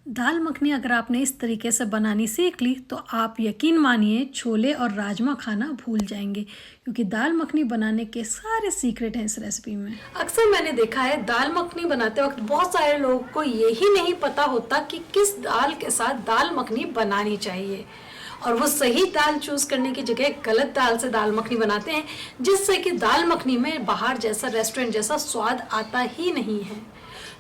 दाल मखनी अगर आपने इस तरीके से बनानी सीख ली तो आप यकीन मानिए छोले और राजमा खाना भूल जाएंगे, क्योंकि दाल मखनी बनाने के सारे सीक्रेट हैं इस रेसिपी में। अक्सर मैंने देखा है दाल मखनी बनाते वक्त बहुत सारे लोगों को यही नहीं पता होता कि किस दाल के साथ दाल मखनी बनानी चाहिए, और वो सही दाल चूज करने की जगह गलत दाल से दाल मखनी बनाते हैं, जिससे कि दाल मखनी में बाहर जैसा रेस्टोरेंट जैसा स्वाद आता ही नहीं है।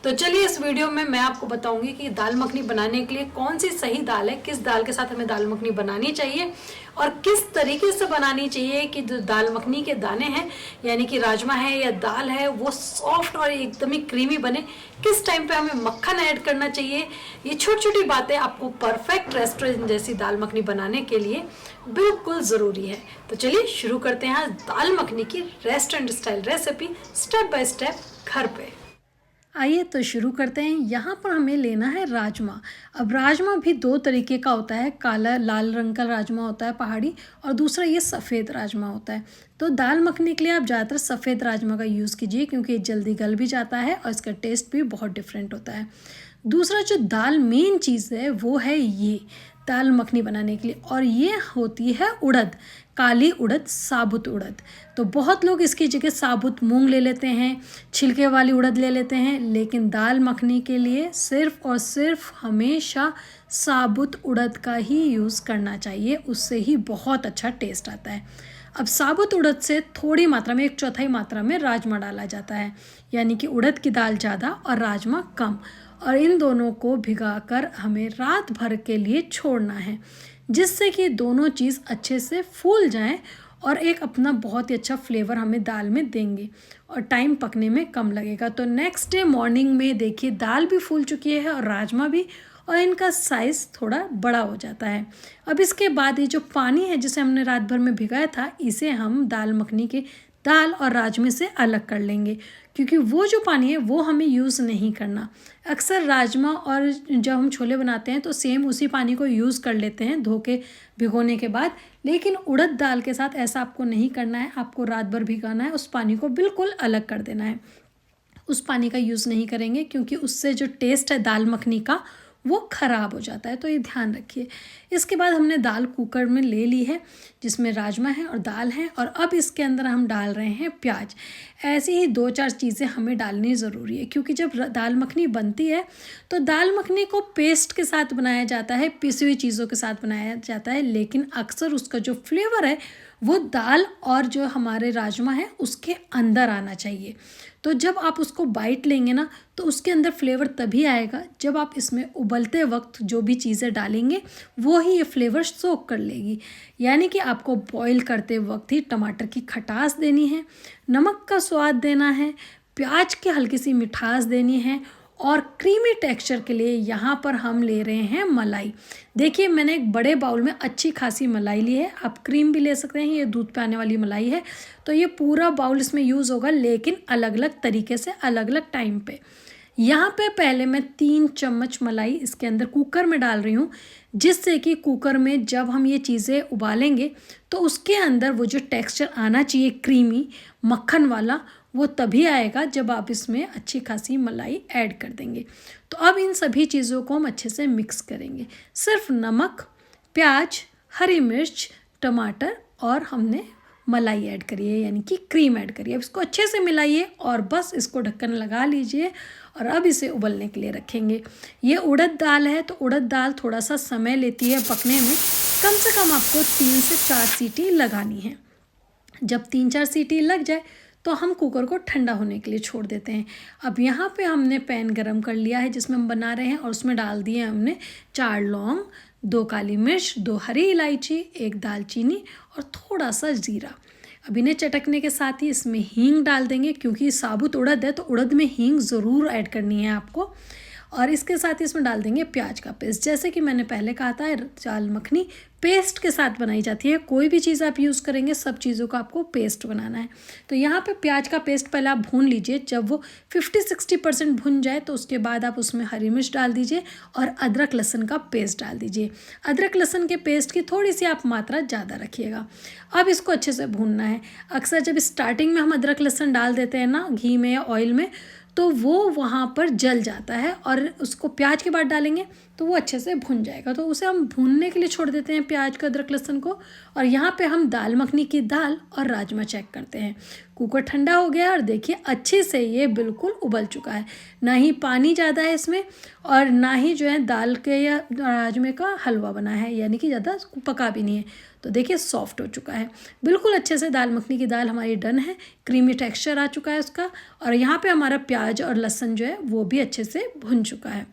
तो चलिए इस वीडियो में मैं आपको बताऊंगी कि दाल मखनी बनाने के लिए कौन सी सही दाल है, किस दाल के साथ हमें दाल मखनी बनानी चाहिए और किस तरीके से बनानी चाहिए कि जो दाल मखनी के दाने हैं यानी कि राजमा है या दाल है वो सॉफ्ट और एकदम ही क्रीमी बने, किस टाइम पे हमें मक्खन ऐड करना चाहिए। ये छोटी छोटी बातें आपको परफेक्ट रेस्टोरेंट जैसी दाल मखनी बनाने के लिए बिल्कुल ज़रूरी है। तो चलिए शुरू करते हैं दाल मखनी की restaurant style recipe step by step घर पे। आइए तो शुरू करते हैं। यहाँ पर हमें लेना है राजमा। अब राजमा भी दो तरीके का होता है, काला लाल रंग का राजमा होता है पहाड़ी, और दूसरा ये सफ़ेद राजमा होता है। तो दाल मखनी के लिए आप ज़्यादातर सफ़ेद राजमा का यूज़ कीजिए, क्योंकि ये जल्दी गल भी जाता है और इसका टेस्ट भी बहुत डिफरेंट होता है। दूसरा जो दाल मेन चीज़ है वो है ये दाल मखनी बनाने के लिए, और ये होती है उड़द, काली उड़द, साबुत उड़द। तो बहुत लोग इसकी जगह साबुत मूंग ले लेते हैं, छिलके वाली उड़द ले लेते हैं, लेकिन दाल मखनी के लिए सिर्फ़ और सिर्फ हमेशा साबुत उड़द का ही यूज़ करना चाहिए, उससे ही बहुत अच्छा टेस्ट आता है। अब साबुत उड़द से थोड़ी मात्रा में 1/4 मात्रा में राजमा डाला जाता है, यानी कि उड़द की दाल ज़्यादा और राजमा कम, और इन दोनों को भिगाकर हमें रात भर के लिए छोड़ना है, जिससे कि दोनों चीज़ अच्छे से फूल जाएं और एक अपना बहुत ही अच्छा फ्लेवर हमें दाल में देंगे और टाइम पकने में कम लगेगा। तो नेक्स्ट डे मॉर्निंग में देखिए दाल भी फूल चुकी है और राजमा भी, और इनका साइज़ थोड़ा बड़ा हो जाता है। अब इसके बाद ये जो पानी है जिसे हमने रात भर में भिगाया था, इसे हम दाल मखनी के दाल और राजमे से अलग कर लेंगे, क्योंकि वो जो पानी है वो हमें यूज़ नहीं करना। अक्सर राजमा और जब हम छोले बनाते हैं तो सेम उसी पानी को यूज़ कर लेते हैं धो के भिगोने के बाद, लेकिन उड़द दाल के साथ ऐसा आपको नहीं करना है। आपको रात भर भिगाना है, उस पानी को बिल्कुल अलग कर देना है। उस पानी का यूज़ नहीं करेंगे, क्योंकि उससे जो टेस्ट है दाल मखनी का वो ख़राब हो जाता है, तो ये ध्यान रखिए। इसके बाद हमने दाल कुकर में ले ली है, जिसमें राजमा है और दाल है, और अब इसके अंदर हम डाल रहे हैं प्याज। ऐसी ही 2-4 चीज़ें हमें डालनी ज़रूरी है, क्योंकि जब दाल मखनी बनती है तो दाल मखनी को पेस्ट के साथ बनाया जाता है, पिसी हुई चीज़ों के साथ बनाया जाता है, लेकिन अक्सर उसका जो फ्लेवर है वो दाल और जो हमारे राजमा है उसके अंदर आना चाहिए। तो जब आप उसको बाइट लेंगे ना, तो उसके अंदर फ्लेवर तभी आएगा जब आप इसमें उबलते वक्त जो भी चीज़ें डालेंगे वो ही ये फ्लेवर सोक कर लेगी। यानी कि आपको बॉईल करते वक्त ही टमाटर की खटास देनी है, नमक का स्वाद देना है, प्याज की हल्की सी मिठास देनी है, और क्रीमी टेक्सचर के लिए यहाँ पर हम ले रहे हैं मलाई। देखिए मैंने एक बड़े बाउल में अच्छी खासी मलाई ली है, आप क्रीम भी ले सकते हैं, ये दूध पे आने वाली मलाई है। तो ये पूरा बाउल इसमें यूज़ होगा, लेकिन अलग अलग तरीके से अलग अलग टाइम पे। यहाँ पे पहले मैं 3 चम्मच मलाई इसके अंदर कुकर में डाल रही हूँ, जिससे कि कुकर में जब हम ये चीज़ें उबालेंगे तो उसके अंदर वो जो टेक्सचर आना चाहिए क्रीमी मक्खन वाला, वो तभी आएगा जब आप इसमें अच्छी खासी मलाई ऐड कर देंगे। तो अब इन सभी चीज़ों को हम अच्छे से मिक्स करेंगे। सिर्फ नमक, प्याज, हरी मिर्च, टमाटर और हमने मलाई ऐड करी है, यानी कि क्रीम ऐड करिए। अब इसको अच्छे से मिलाइए और बस इसको ढक्कन लगा लीजिए, और अब इसे उबलने के लिए रखेंगे। ये उड़द दाल है, तो उड़द दाल थोड़ा सा समय लेती है पकने में, कम से कम आपको 3 से 4 सीटी लगानी है। जब 3-4 सीटी लग जाए तो हम कुकर को ठंडा होने के लिए छोड़ देते हैं। अब यहाँ पे हमने पैन गरम कर लिया है जिसमें हम बना रहे हैं, और उसमें डाल दिए हमने 4 लौंग, 2 काली मिर्च, 2 हरी इलायची, 1 दालचीनी और थोड़ा सा ज़ीरा। अब इन्हें चटकने के साथ ही इसमें हींग डाल देंगे, क्योंकि साबुत उड़द है तो उड़द में हींग ज़रूर ऐड करनी है आपको। और इसके साथ ही इसमें डाल देंगे प्याज का पेस्ट। जैसे कि मैंने पहले कहा था, दाल मखनी पेस्ट के साथ बनाई जाती है। कोई भी चीज़ आप यूज़ करेंगे सब चीज़ों का आपको पेस्ट बनाना है। तो यहाँ पे प्याज का पेस्ट पहले आप भून लीजिए। जब वो 50-60% भुन जाए तो उसके बाद आप उसमें हरी मिर्च डाल दीजिए और अदरक लहसुन का पेस्ट डाल दीजिए। अदरक लहसुन के पेस्ट की थोड़ी सी आप मात्रा ज़्यादा रखिएगा। अब इसको अच्छे से भूनना है। अक्सर जब स्टार्टिंग में हम अदरक लहसुन डाल देते हैं ना घी में या ऑयल में, तो वो वहाँ पर जल जाता है, और उसको प्याज के बाद डालेंगे तो वो अच्छे से भुन जाएगा। तो उसे हम भूनने के लिए छोड़ देते हैं प्याज को, अदरक लहसुन को। और यहाँ पे हम दाल मखनी की दाल और राजमा चेक करते हैं। कुकर ठंडा हो गया और देखिए अच्छे से ये बिल्कुल उबल चुका है, ना ही पानी ज़्यादा है इसमें और ना ही जो है दाल के या राजमे का हलवा बना है, यानी कि ज़्यादा पका भी नहीं है। तो देखिए सॉफ्ट हो चुका है बिल्कुल अच्छे से। दाल मखनी की दाल हमारी डन है, क्रीमी टेक्सचर आ चुका है उसका। और यहाँ पे हमारा प्याज और लहसुन जो है वो भी अच्छे से भुन चुका है।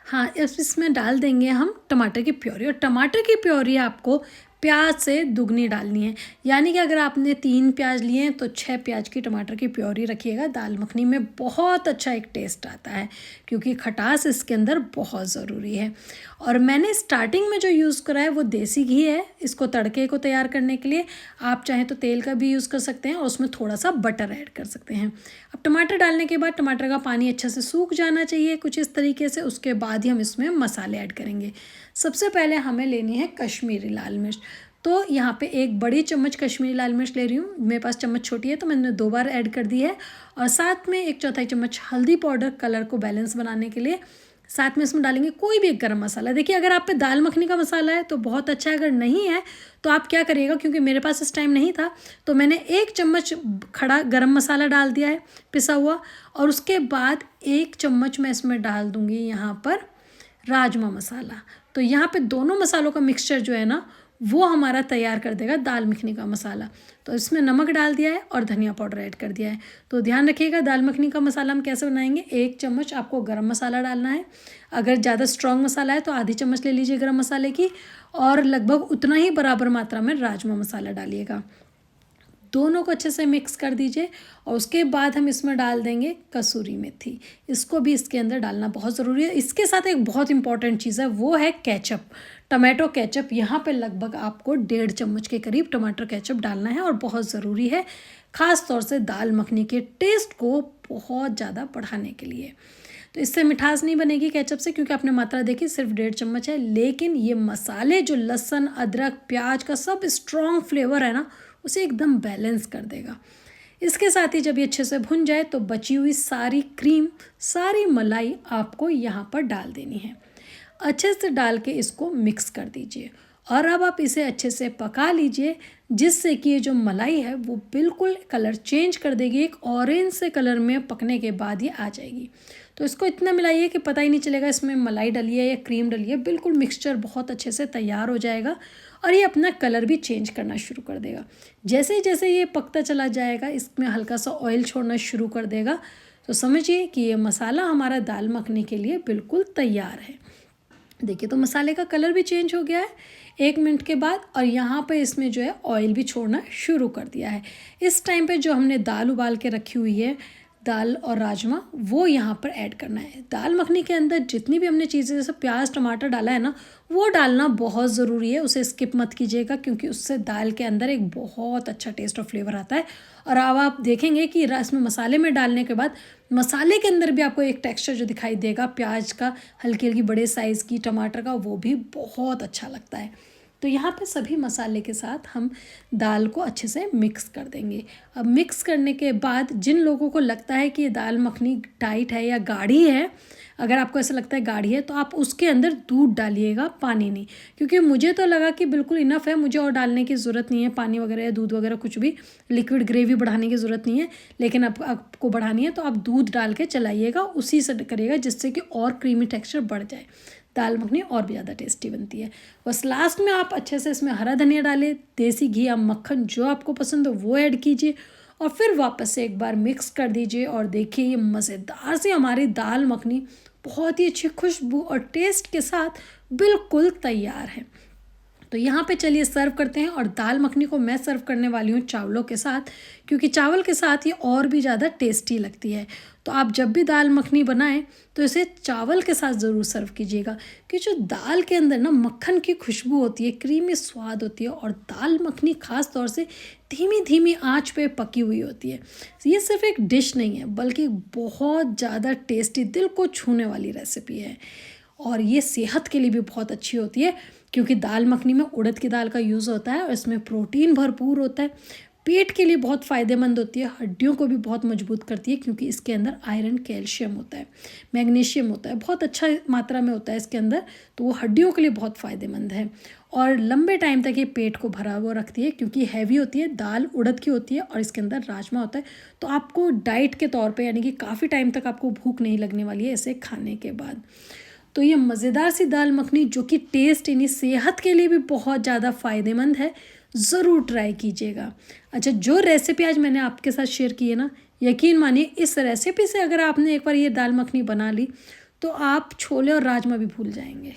हाँ, इसमें डाल देंगे हम टमाटर की प्योरी, और टमाटर की प्योरी आपको प्याज से दुगनी डालनी है, यानी कि अगर आपने 3 प्याज लिए हैं तो 6 प्याज की टमाटर की प्योरी रखिएगा। दाल मखनी में बहुत अच्छा एक टेस्ट आता है, क्योंकि खटास इसके अंदर बहुत ज़रूरी है। और मैंने स्टार्टिंग में जो यूज़ करा है वो देसी घी है, इसको तड़के को तैयार करने के लिए। आप चाहें तो तेल का भी यूज़ कर सकते हैं और उसमें थोड़ा सा बटर ऐड कर सकते हैं। अब टमाटर डालने के बाद टमाटर का पानी अच्छे से सूख जाना चाहिए कुछ इस तरीके से। उसके बाद ही हम इसमें मसाले ऐड करेंगे। सबसे पहले हमें लेनी है कश्मीरी लाल मिर्च। तो यहाँ पे 1 बड़ी चम्मच कश्मीरी लाल मिर्च ले रही हूँ, मेरे पास चम्मच छोटी है तो मैंने 2 बार ऐड कर दी है। और साथ में 1/4 चम्मच हल्दी पाउडर, कलर को बैलेंस बनाने के लिए। साथ में इसमें डालेंगे कोई भी एक गरम मसाला। देखिए अगर आप पे दाल मखनी का मसाला है तो बहुत अच्छा है, अगर नहीं है तो आप क्या करिएगा, क्योंकि मेरे पास इस टाइम नहीं था तो मैंने 1 चम्मच खड़ा गरम मसाला डाल दिया है पिसा हुआ। और उसके बाद 1 चम्मच मैं इसमें डाल दूँगी यहाँ पर राजमा मसाला। तो यहाँ पे दोनों मसालों का मिक्सचर जो है ना वो हमारा तैयार कर देगा दाल मखनी का मसाला। तो इसमें नमक डाल दिया है और धनिया पाउडर ऐड कर दिया है। तो ध्यान रखिएगा दाल मखनी का मसाला हम कैसे बनाएंगे। 1 चम्मच आपको गरम मसाला डालना है, अगर ज़्यादा स्ट्रॉन्ग मसाला है तो आधी चम्मच ले लीजिए गरम मसाले की, और लगभग उतना ही बराबर मात्रा में राजमा मसाला डालिएगा। दोनों को अच्छे से मिक्स कर दीजिए। और उसके बाद हम इसमें डाल देंगे कसूरी मेथी, इसको भी इसके अंदर डालना बहुत ज़रूरी है। इसके साथ एक बहुत इंपॉर्टेंट चीज़ है, वो है केचप, टमाटो केचप। यहाँ पे लगभग आपको 1.5 चम्मच के करीब टमाटर केचप डालना है और बहुत ज़रूरी है, ख़ास तौर से दाल मखनी के टेस्ट को बहुत ज़्यादा बढ़ाने के लिए। तो इससे मिठास नहीं बनेगी केचप से, क्योंकि आपने मात्रा देखी सिर्फ 1.5 चम्मच है, लेकिन ये मसाले जो लहसुन अदरक प्याज का सब स्ट्रॉन्ग फ्लेवर है ना उसे एकदम बैलेंस कर देगा। इसके साथ ही जब ये अच्छे से भुन जाए तो बची हुई सारी क्रीम, सारी मलाई आपको यहाँ पर डाल देनी है। अच्छे से डाल के इसको मिक्स कर दीजिए और अब आप इसे अच्छे से पका लीजिए, जिससे कि ये जो मलाई है वो बिल्कुल कलर चेंज कर देगी, एक ऑरेंज से कलर में पकने के बाद ये आ जाएगी। तो इसको इतना मिलाइए कि पता ही नहीं चलेगा इसमें मलाई डली है या क्रीम डली है। बिल्कुल मिक्सचर बहुत अच्छे से तैयार हो जाएगा और ये अपना कलर भी चेंज करना शुरू कर देगा। जैसे जैसे ये पकता चला जाएगा इसमें हल्का सा ऑयल छोड़ना शुरू कर देगा। तो समझिए कि ये मसाला हमारा दाल मखनी के लिए बिल्कुल तैयार है। देखिए तो मसाले का कलर भी चेंज हो गया है 1 मिनट के बाद, और यहाँ पे इसमें जो है ऑयल भी छोड़ना शुरू कर दिया है। इस टाइम पे जो हमने दाल उबाल के रखी हुई है, दाल और राजमा, वो यहाँ पर ऐड करना है। दाल मखनी के अंदर जितनी भी हमने चीज़ें जैसे प्याज टमाटर डाला है ना, वो डालना बहुत ज़रूरी है, उसे स्किप मत कीजिएगा, क्योंकि उससे दाल के अंदर एक बहुत अच्छा टेस्ट और फ्लेवर आता है। और अब आप देखेंगे कि इसमें मसाले में डालने के बाद मसाले के अंदर भी आपको एक टेक्सचर जो दिखाई देगा प्याज का, हल्की हल्की बड़े साइज़ की, टमाटर का, वो भी बहुत अच्छा लगता है। तो यहाँ पे सभी मसाले के साथ हम दाल को अच्छे से मिक्स कर देंगे। अब मिक्स करने के बाद जिन लोगों को लगता है कि ये दाल मखनी टाइट है या गाढ़ी है, अगर आपको ऐसा लगता है गाढ़ी है, तो आप उसके अंदर दूध डालिएगा, पानी नहीं। क्योंकि मुझे तो लगा कि बिल्कुल इनफ है, मुझे और डालने की ज़रूरत नहीं है, पानी वगैरह या दूध वगैरह कुछ भी, लिक्विड ग्रेवी बढ़ाने की ज़रूरत नहीं है। लेकिन अब आपको बढ़ानी है तो आप दूध डाल के चलाइएगा, उसी से करिएगा, जिससे कि और क्रीमी टेक्सचर बढ़ जाए, दाल मखनी और भी ज़्यादा टेस्टी बनती है। बस लास्ट में आप अच्छे से इसमें हरा धनिया डालें, देसी घी या मक्खन जो आपको पसंद हो वो ऐड कीजिए, और फिर वापस से एक बार मिक्स कर दीजिए। और देखिए ये मज़ेदार सी हमारी दाल मखनी बहुत ही अच्छी खुशबू और टेस्ट के साथ बिल्कुल तैयार है। तो यहाँ पे चलिए सर्व करते हैं। और दाल मखनी को मैं सर्व करने वाली हूँ चावलों के साथ, क्योंकि चावल के साथ ये और भी ज़्यादा टेस्टी लगती है। तो आप जब भी दाल मखनी बनाएं तो इसे चावल के साथ ज़रूर सर्व कीजिएगा, कि जो दाल के अंदर ना मक्खन की खुशबू होती है, क्रीमी स्वाद होती है, और दाल मखनी ख़ास तौर से धीमी धीमी आंच पे पकी हुई होती है। ये सिर्फ एक डिश नहीं है, बल्कि बहुत ज़्यादा टेस्टी, दिल को छूने वाली रेसिपी है। और ये सेहत के लिए भी बहुत अच्छी होती है, क्योंकि दाल मखनी में उड़द की दाल का यूज़ होता है और इसमें प्रोटीन भरपूर होता है। पेट के लिए बहुत फ़ायदेमंद होती है, हड्डियों को भी बहुत मजबूत करती है क्योंकि इसके अंदर आयरन, कैल्शियम होता है, मैग्नीशियम होता है, बहुत अच्छा मात्रा में होता है इसके अंदर, तो वो हड्डियों के लिए बहुत फ़ायदेमंद है। और लंबे टाइम तक ये पेट को भरा हुआ रखती है क्योंकि हैवी होती है, दाल उड़द की होती है और इसके अंदर राजमा होता है। तो आपको डाइट के तौर पे यानी कि काफ़ी टाइम तक आपको भूख नहीं लगने वाली है इसे खाने के बाद। तो ये मज़ेदार सी दाल मखनी जो कि टेस्ट यानी सेहत के लिए भी बहुत ज़्यादा फ़ायदेमंद है, ज़रूर ट्राई कीजिएगा। अच्छा, जो रेसिपी आज मैंने आपके साथ शेयर की है ना, यकीन मानिए इस रेसिपी से अगर आपने एक बार ये दाल मखनी बना ली तो आप छोले और राजमा भी भूल जाएंगे।